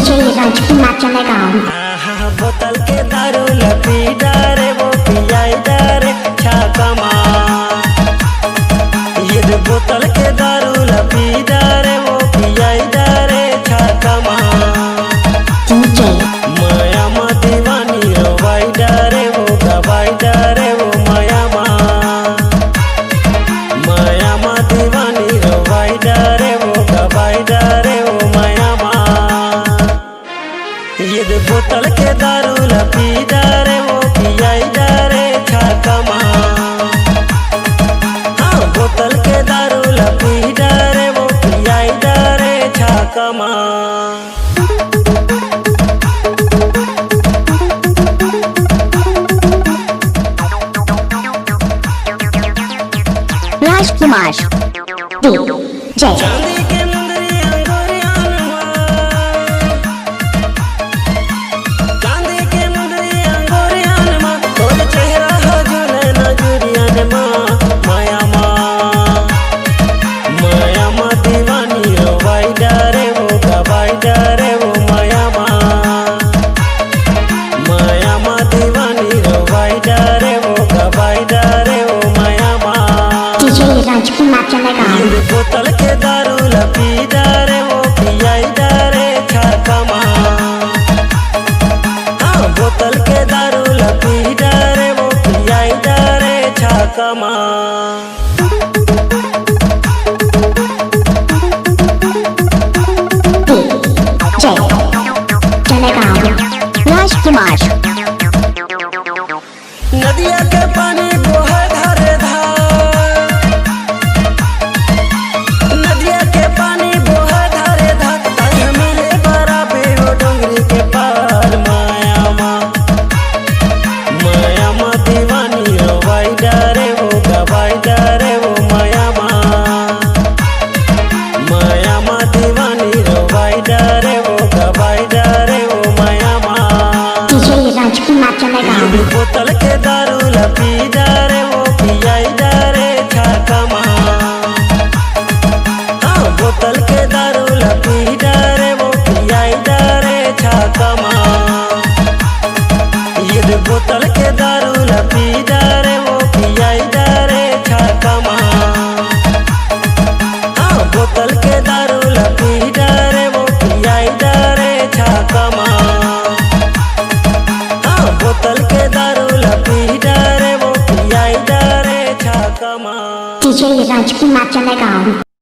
DJ Rajkumar चलेगा। बोतल के दारू लपी डारे वो पियाई डारे छाका माँ। ये बोतल के दारू लपी डारे वो पियाई डारे छाका माँ। DJ माया माँ दीवानी रोवाई डारे वो गवाई डारे वो माया माँ। माया माँ दीवानी रोवाई डारे वो गवाई डारे वो माया माँ। ये बोतल के दारू लपी डारे वो पियाई डारे छाका माँ। हाँ बोतल के दारू लपी डारे वो पियाई डारे छाका माँ। Rajkumar DJ चांदी के मुंदरिया गोरियान माँ। चांदी के मुंदरिया गोरियान माँ। तोर चेहरा हो झूले नजरियान माँ। माया माँ। माया माँ दीवानी रोवाई डारे वो गवाई डारे वो माया माँ। माया माँ दीवानी रोवाई डारे वो गवाई डारे वो माया माँ। DJ Rajkumar चलेगा। बोतल के दारू